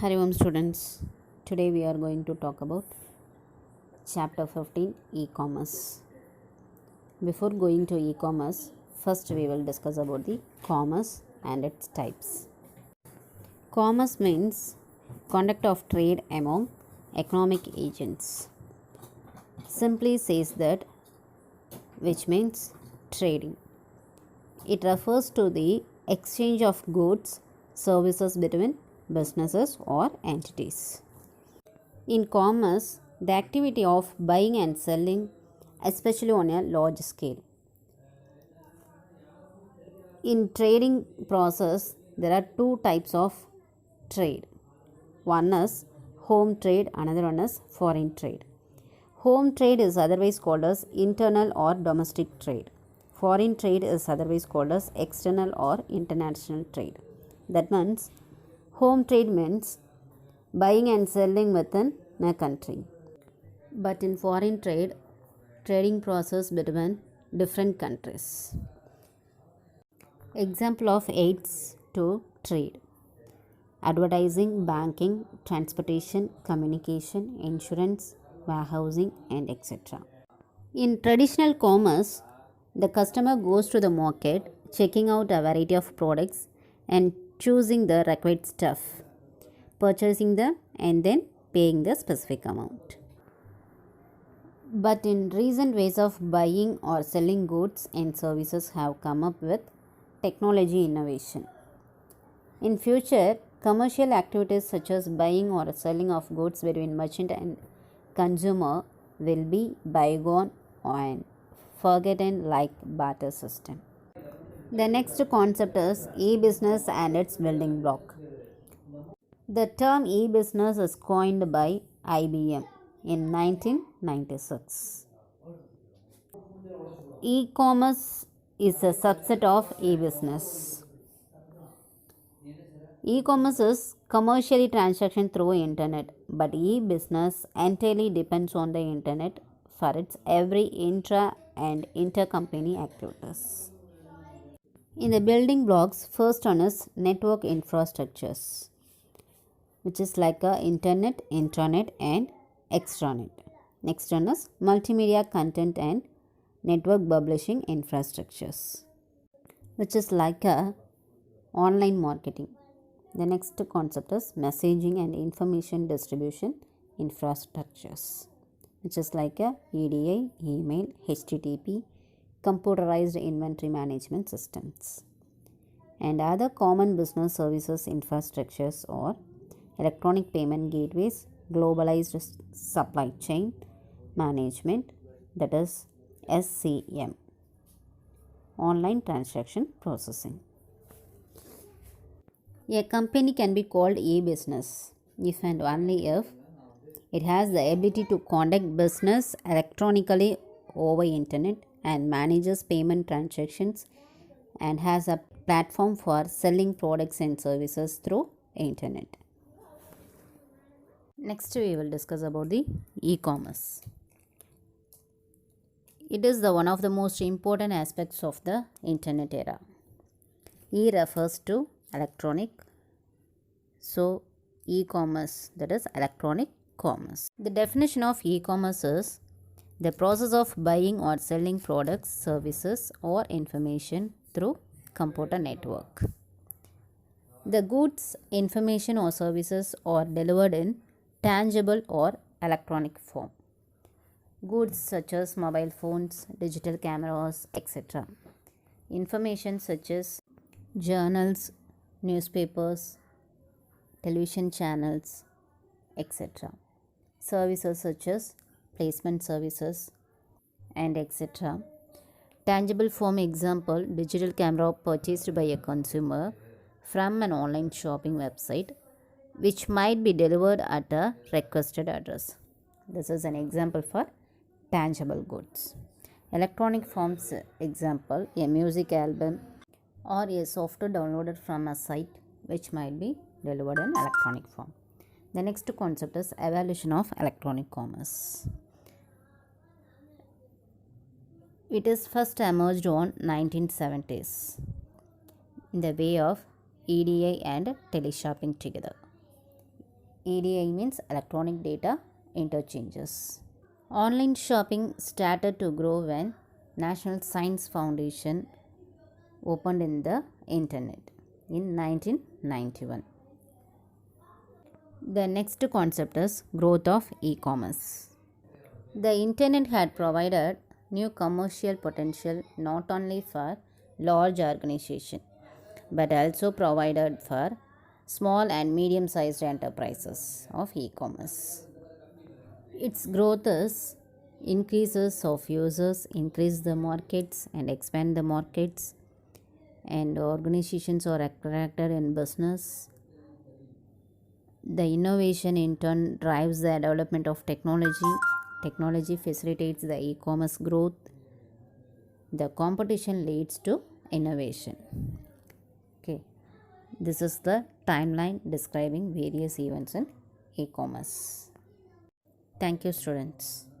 Hari Om students. Today we are going to talk about chapter 15 e-commerce. Before going to e-commerce, first we will discuss about the commerce and its types. Commerce means conduct of trade among economic agents. Simply says that, which means trading. It refers to the exchange of goods, services between businesses or entities. In commerce, the activity of buying and selling, especially on a large scale. In trading process, there are two types of trade. One is home trade, another one is foreign trade. Home trade is otherwise called as internal or domestic trade. Foreign trade is otherwise called as external or international trade. That means home trade means buying and selling within a country. But in foreign trade, trading process between different countries. Example of aids to trade: advertising, banking, transportation, communication, insurance, warehousing, and etc. In traditional commerce, the customer goes to the market, checking out a variety of products and choosing the required stuff, purchasing them, and then paying the specific amount. But in recent ways of buying or selling goods and services have come up with technology innovation. In future, commercial activities such as buying or selling of goods between merchant and consumer will be bygone and forgotten like barter system. The next concept is e-business and its building block. The term e-business is coined by IBM in 1996. E-commerce is a subset of e-business. E-commerce is commercially transaction through internet, but e-business entirely depends on the internet for its every intra and intercompany activities. In the building blocks, first one is network infrastructures, which is like a internet, intranet, and extranet. Next one is multimedia content and network publishing infrastructures, which is like a online marketing. The next concept is messaging and information distribution infrastructures, which is like a EDI, email, HTTP, computerized inventory management systems. And other common business services infrastructures are electronic payment gateways, globalized supply chain management, that is SCM, online transaction processing. A company can be called e-business if and only if it has the ability to conduct business electronically over internet and manages payment transactions and has a platform for selling products and services through internet. Next we will discuss about the e-commerce. It is the one of the most important aspects of the internet era. E refers to electronic, so e-commerce, that is electronic commerce. The definition of e-commerce is the process of buying or selling products, services, or information through computer network. The goods, information, or services are delivered in tangible or electronic form. Goods such as mobile phones, digital cameras, etc. Information such as journals, newspapers, television channels, etc. Services such as placement services and etc. Tangible form example, digital camera purchased by a consumer from an online shopping website which might be delivered at a requested address. This is an example for tangible goods. Electronic forms example, a music album or a software downloaded from a site which might be delivered in electronic form. The next concept is evolution of electronic commerce. It is first emerged on 1970s in the way of EDI and teleshopping together. EDI means electronic data interchanges. Online shopping started to grow when National Science Foundation opened in the internet in 1991. The next concept is growth of e-commerce. The internet had provided new commercial potential not only for large organizations but also provided for small and medium-sized enterprises of e-commerce. Its growth is increases of users, increase the markets and expand the markets, and organizations are attracted in business. The innovation in turn drives the development of technology. Technology facilitates the e-commerce growth. The competition leads to innovation. Okay, this is the timeline describing various events in e-commerce. Thank you, students.